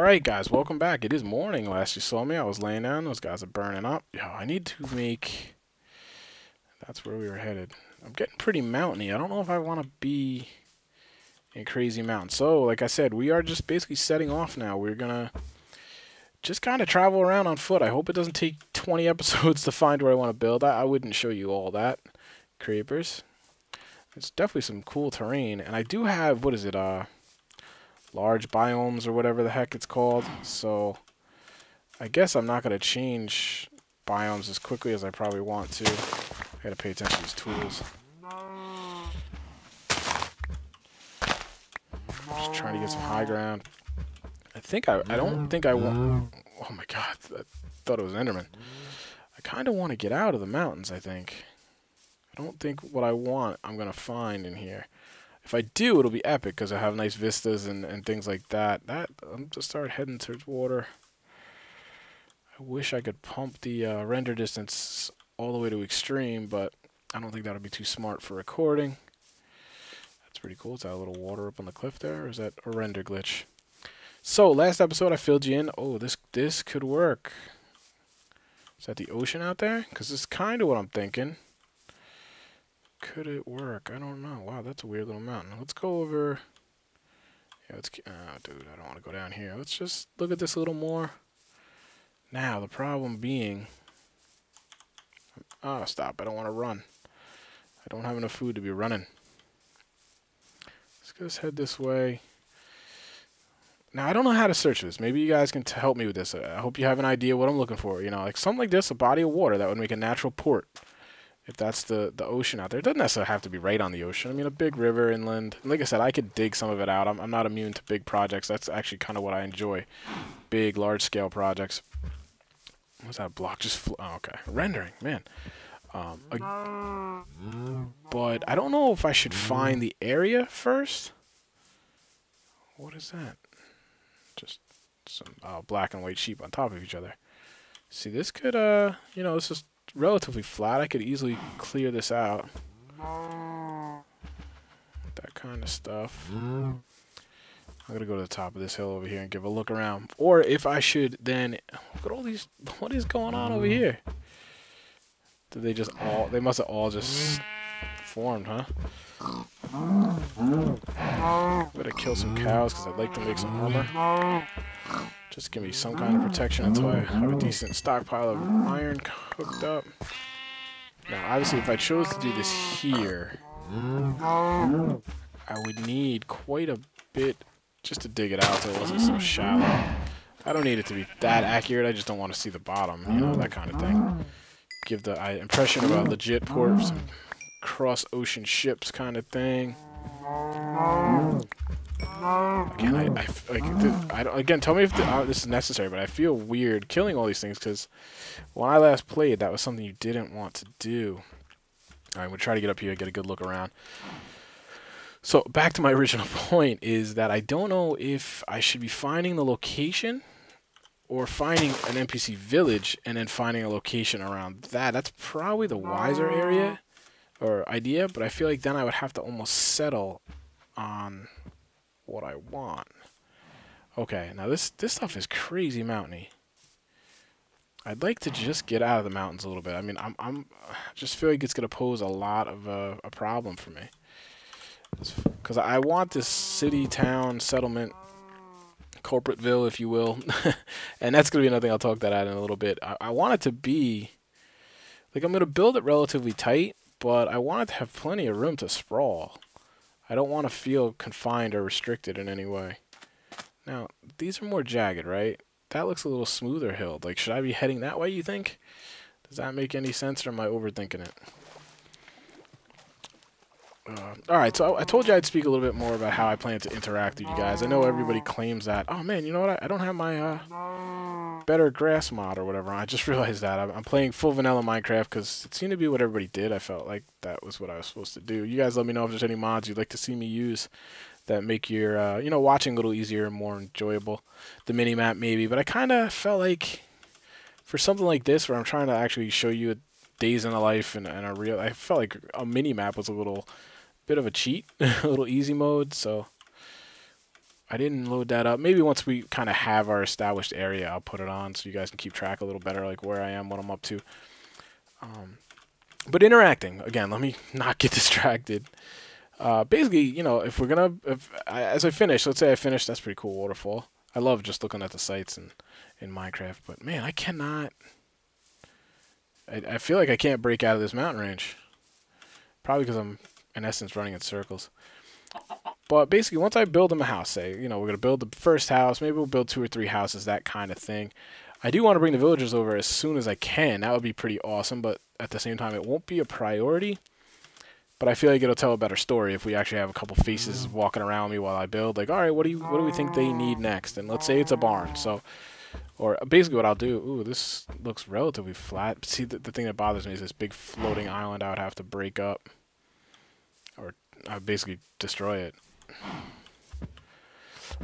Alright guys, welcome back. It is morning. Last you saw me, I was laying down. Those guys are burning up. Yo, I need to make... That's where we were headed. I'm getting pretty mountainy. I don't know if I want to be in Crazy Mountain. So, like I said, we are just basically setting off now. We're gonna just kind of travel around on foot. I hope it doesn't take 20 episodes to find where I want to build. I wouldn't show you all that, creepers. It's definitely some cool terrain. And I do have, what is it, large biomes or whatever the heck it's called. So I guess I'm not going to change biomes as quickly as I probably want to. I got to pay attention to these tools. Just trying to get some high ground. I don't think I want... Oh my god, I thought it was an Enderman. I kind of want to get out of the mountains, I think. I don't think what I want I'm going to find in here. If I do, it'll be epic because I have nice vistas and things like that. I'm just start heading towards water. I wish I could pump the render distance all the way to extreme, but I don't think that would be too smart for recording. That's pretty cool. Is that a little water up on the cliff there, or is that a render glitch? So, last episode I filled you in. Oh, this could work. Is that the ocean out there? Because this is kind of what I'm thinking. Could it work? I don't know. Wow, that's a weird little mountain. Let's go over... Yeah, let's... Oh, dude, I don't want to go down here. Let's just look at this a little more. Now, the problem being... Oh, stop. I don't want to run. I don't have enough food to be running. Let's just head this way. Now, I don't know how to search this. Maybe you guys can help me with this. I hope you have an idea what I'm looking for. You know, like something like this, a body of water that would make a natural port. If that's the ocean out there. It doesn't necessarily have to be right on the ocean. I mean, a big river inland. And like I said, I could dig some of it out. I'm not immune to big projects. That's actually kind of what I enjoy. Big, large-scale projects. What's that block? Just oh, okay. Rendering, man. But I don't know if I should find the area first. What is that? Just some black and white sheep on top of each other. See, this could, you know, this is relatively flat. I could easily clear this out. That kind of stuff. I'm gonna go to the top of this hill over here and give a look around. Or if I should then look at all these. What is going on over here? Did they just all? They must have all just formed, huh? Better kill some cows because I'd like to make some armor. Just give me some kind of protection until I have a decent stockpile of iron hooked up. Now, obviously, if I chose to do this here, I would need quite a bit just to dig it out so it wasn't so shallow. I don't need it to be that accurate. I just don't want to see the bottom, you know, that kind of thing. Give the impression of a legit port, some cross-ocean ships kind of thing. Again, again, tell me if this is necessary, but I feel weird killing all these things because when I last played, that was something you didn't want to do. All right, we'll try to get up here and get a good look around. So back to my original point is that I don't know if I should be finding the location or finding an NPC village and then finding a location around that. That's probably the wiser area or idea, but I feel like then I would have to almost settle on what I want. Okay, now this stuff is crazy mountainy. I'd like to just get out of the mountains a little bit. I mean, I'm just feel like it's gonna pose a lot of a problem for me, because I want this city, town, settlement, Kulpritville, if you will, and that's gonna be another thing I'll talk that out in a little bit. I want it to be like I'm gonna build it relatively tight, but I want it to have plenty of room to sprawl. I don't want to feel confined or restricted in any way. Now, these are more jagged, right? That looks a little smoother hilled. Like, should I be heading that way, you think? Does that make any sense, or am I overthinking it? Alright, so I told you I'd speak a little bit more about how I plan to interact with you guys. I know everybody claims that. Oh, man, you know what? I don't have my better grass mod or whatever. I just realized that. I'm playing full vanilla Minecraft because it seemed to be what everybody did. I felt like that was what I was supposed to do. You guys let me know if there's any mods you'd like to see me use that make your, you know, watching a little easier and more enjoyable. The mini-map, maybe. But I kind of felt like for something like this where I'm trying to actually show you a days in the life and a real... I felt like a mini-map was a little bit of a cheat. A little easy mode, so... I didn't load that up. Maybe once we kind of have our established area, I'll put it on so you guys can keep track a little better, like where I am, what I'm up to. But interacting, again, let me not get distracted. Basically, you know, if we're gonna, as I finish, let's say I finish, that's pretty cool waterfall. I love just looking at the sights in Minecraft, but man, I cannot. I feel like I can't break out of this mountain range. Probably because I'm, in essence, running in circles. But basically, once I build them a house, say, you know, we're gonna build the first house, maybe we'll build 2 or 3 houses, that kind of thing. I do want to bring the villagers over as soon as I can. That would be pretty awesome, but at the same time, it won't be a priority. But I feel like it'll tell a better story if we actually have a couple faces walking around me while I build. Like, all right, what do we think they need next? And let's say it's a barn. So, or basically what I'll do. Ooh, this looks relatively flat. See, the thing that bothers me is this big floating island I would have to break up, or I would basically destroy it.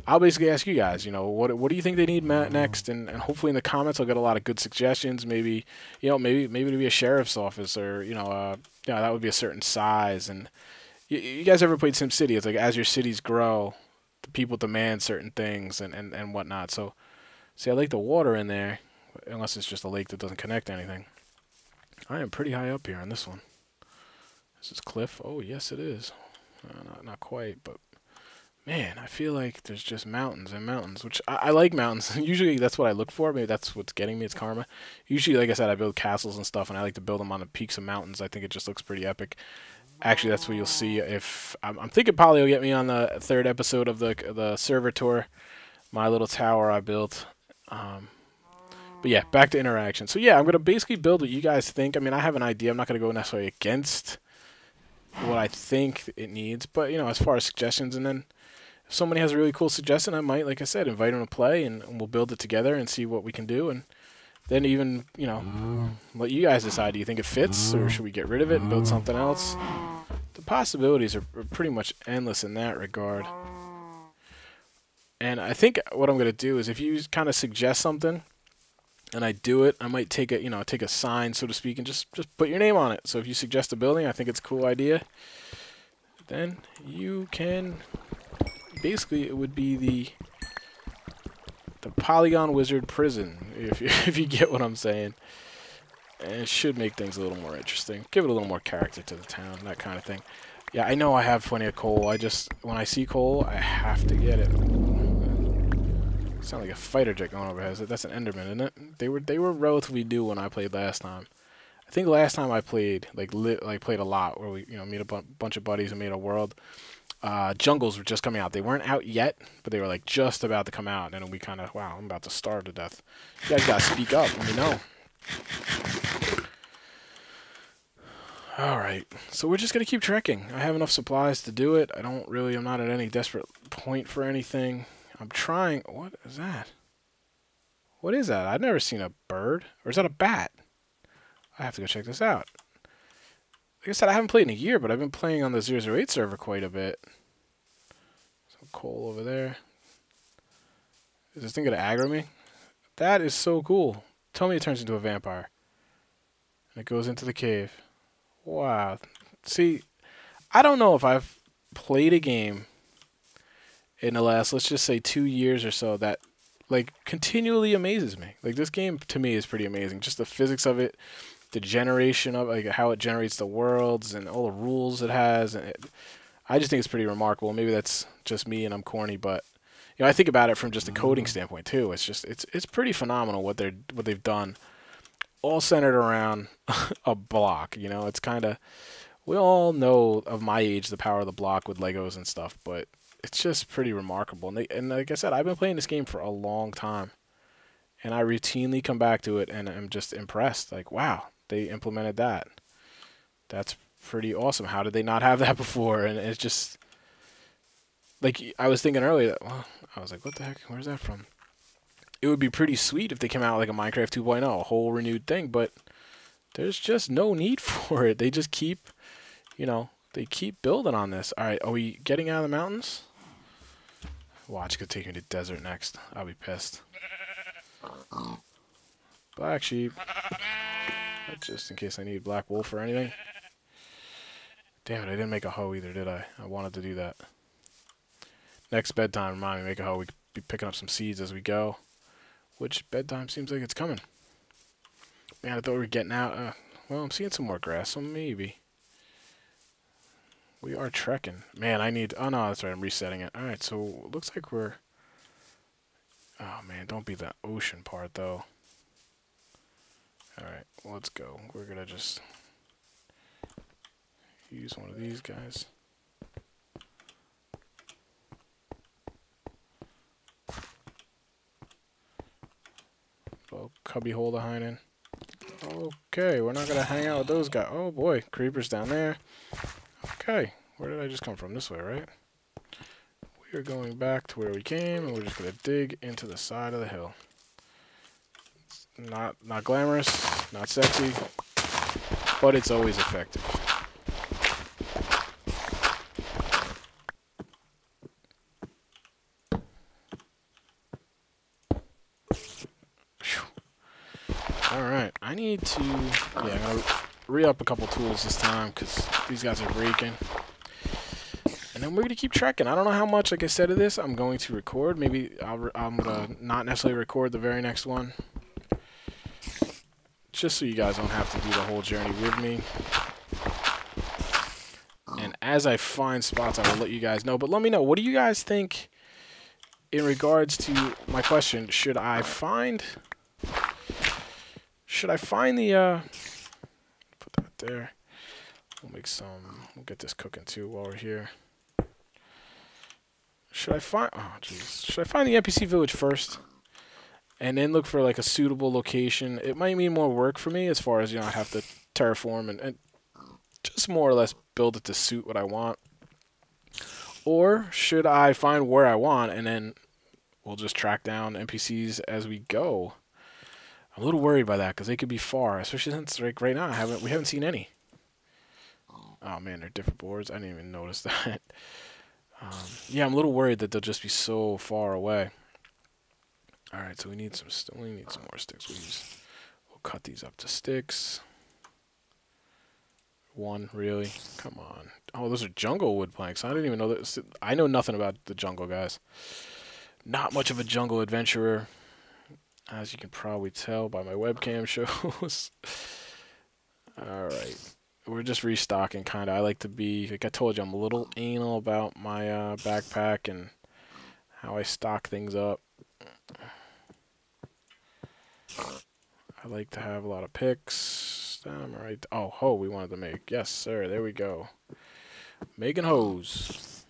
I'll basically ask you guys, you know, what do you think they need next? And hopefully in the comments I'll get a lot of good suggestions. Maybe, you know, maybe to be a sheriff's office, or, you know, that would be a certain size. And you guys ever played SimCity? It's like as your cities grow, the people demand certain things and whatnot. So, see, I like the water in there, unless it's just a lake that doesn't connect to anything. I am pretty high up here on this one. This is cliff. Oh, yes, it is. Not quite, but man, I feel like there's just mountains and mountains, which I like mountains. Usually that's what I look for. Maybe that's what's getting me. It's karma. Usually, like I said, I build castles and stuff, and I like to build them on the peaks of mountains. I think it just looks pretty epic. Actually, that's what you'll see. If I'm thinking probably will get me on the 3rd episode of the server tour, my little tower I built. But yeah, back to interaction. So yeah, I'm going to basically build what you guys think. I mean, I have an idea. I'm not going to go necessarily against what I think it needs, but, you know, as far as suggestions, and then if somebody has a really cool suggestion, I might, like I said, invite them to play, and we'll build it together and see what we can do, and then even, you know, let you guys decide. Do you think it fits, or should we get rid of it and build something else? The possibilities are pretty much endless in that regard. And I think what I'm going to do is, if you kind of suggest something and I do it, I might take a, you know, take a sign, so to speak, and just put your name on it. So if you suggest a building, I think it's a cool idea, then you can, basically it would be the Polygon Wizard Prison, if you get what I'm saying. And it should make things a little more interesting. Give it a little more character to the town, that kind of thing. Yeah, I know I have plenty of coal. I just, when I see coal, I have to get it. Sound like a fighter jet going overhead. That's an Enderman, isn't it? They were relatively new when I played last time. I think last time I played, played a lot, where we, you know, meet a bunch of buddies and made a world. Jungles were just coming out. They weren't out yet, but they were like just about to come out, and we kind of, wow, I'm about to starve to death. You guys gotta speak up. Let me know. Alright, so we're just gonna keep trekking. I have enough supplies to do it. I'm not at any desperate point for anything. I'm trying. What is that? What is that? I've never seen a bird. Or is that a bat? I have to go check this out. Like I said, I haven't played in a year, but I've been playing on the 008 server quite a bit. Some coal over there. Is this thing gonna aggro me? That is so cool. Tell me it turns into a vampire. And it goes into the cave. Wow. See, I don't know if I've played a game in the last, let's just say, 2 years or so that, like, continually amazes me. Like, this game, to me, is pretty amazing. Just the physics of it, the generation of, like, how it generates the worlds and all the rules it has. And I just think it's pretty remarkable. Maybe that's just me and I'm corny, but, you know, I think about it from just a coding standpoint, too. It's just, it's pretty phenomenal what they've done. All centered around a block, you know. It's kind of, we all know of my age the power of the block with Legos and stuff, but it's just pretty remarkable. And like I said, I've been playing this game for a long time, and I routinely come back to it, and I'm just impressed. Like, wow, they implemented that. That's pretty awesome. How did they not have that before? And it's just, like, I was thinking earlier, well, I was like, what the heck? Where's that from? It would be pretty sweet if they came out like a Minecraft 2.0, a whole renewed thing, but there's just no need for it. They just keep, you know, they keep building on this. All right, are we getting out of the mountains? Watch, it's going to take me to desert next. I'll be pissed. Black sheep. Just in case I need black wolf or anything. Damn it, I didn't make a hoe either, did I? I wanted to do that. Next bedtime, remind me, make a hoe. We could be picking up some seeds as we go. Which bedtime seems like it's coming. Man, I thought we were getting out. Well, I'm seeing some more grass, so maybe. We are trekking. Man, I need... Oh, no, that's right. I'm resetting it. Alright, so it looks like we're... Oh, man, don't be the ocean part, though. Alright, well, let's go. We're going to just use one of these guys. Little cubby hole to hide in. Okay, we're not going to hang out with those guys. Oh, boy, creepers down there. Okay, where did I just come from? This way, right? We are going back to where we came, and we're just going to dig into the side of the hill. It's not glamorous, not sexy, but it's always effective. Alright, I need to... Yeah, I'm going to re-up a couple tools this time, because these guys are breaking. And then we're going to keep trekking. I don't know how much, like I said, of this I'm going to record. Maybe I'm going to not necessarily record the very next one. Just so you guys don't have to do the whole journey with me. And as I find spots, I will let you guys know. But let me know, what do you guys think in regards to my question? Should I find the... Put that there. We'll get this cooking too while we're here. Should I find... Oh, jeez. Should I find the NPC village first? And then look for, like, a suitable location? It might mean more work for me as far as, you know, I have to terraform and just more or less build it to suit what I want. Or should I find where I want and then we'll just track down NPCs as we go? I'm a little worried by that because they could be far, especially since, like, right now we haven't seen any. Oh, man, they're different boards. I didn't even notice that. Yeah, I'm a little worried that they'll just be so far away. All right, so we need some more sticks. We'll cut these up to sticks. One, really? Come on. Oh, those are jungle wood planks. I didn't even know that. I know nothing about the jungle, guys. Not much of a jungle adventurer, as you can probably tell by my webcam shows. All right. We're just restocking, kind of. I like to be, like I told you, I'm a little anal about my backpack and how I stock things up. I like to have a lot of picks. Right. Oh, we wanted to make. Yes, sir. There we go. Making hoes.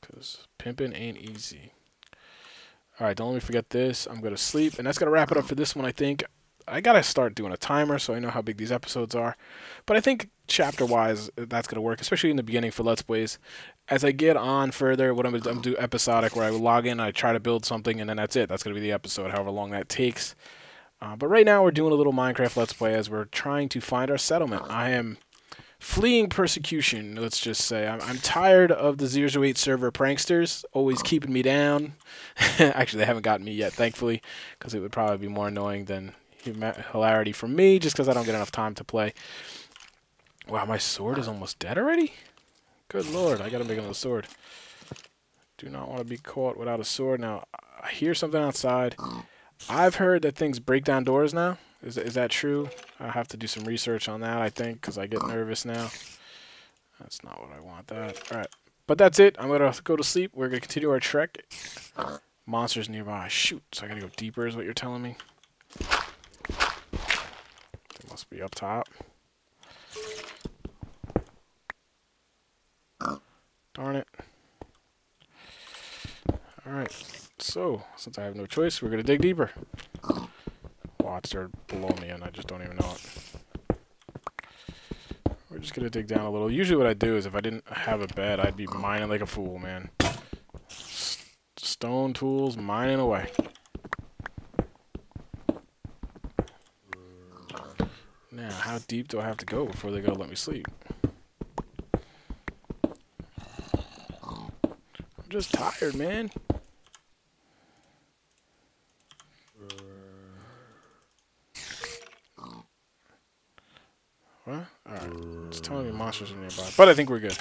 Because pimping ain't easy. All right, don't let me forget this. I'm going to sleep. And that's going to wrap it up for this one, I think. I got to start doing a timer so I know how big these episodes are. But I think chapter-wise, that's going to work, especially in the beginning for Let's Plays. As I get on further, what I'm going to do episodic, where I log in, I try to build something, and then that's it. That's going to be the episode, however long that takes. But right now, we're doing a little Minecraft Let's Play as we're trying to find our settlement. I am fleeing persecution, let's just say. I'm tired of the 008 server pranksters always keeping me down. Actually, they haven't gotten me yet, thankfully, because it would probably be more annoying than hilarity for me, just because I don't get enough time to play. Wow, my sword is almost dead already? Good lord, I gotta make another sword. Do not want to be caught without a sword. Now, I hear something outside. I've heard that things break down doors now. Is that true? I have to do some research on that, I think, because I get nervous now. That's not what I want, that. Alright, but that's it. I'm going to go to sleep. We're going to continue our trek. Monsters nearby. Shoot, so I got to go deeper is what you're telling me? They must be up top. Darn it. Alright, so, since I have no choice, we're going to dig deeper. Watch, they're below me and I just don't even know it. We're just going to dig down a little. Usually what I do is if I didn't have a bed, I'd be mining like a fool, man. Stone tools, mining away. Now, how deep do I have to go before they're going to let me sleep? I'm just tired, man. What? Alright. It's telling me monsters are nearby. But I think we're good.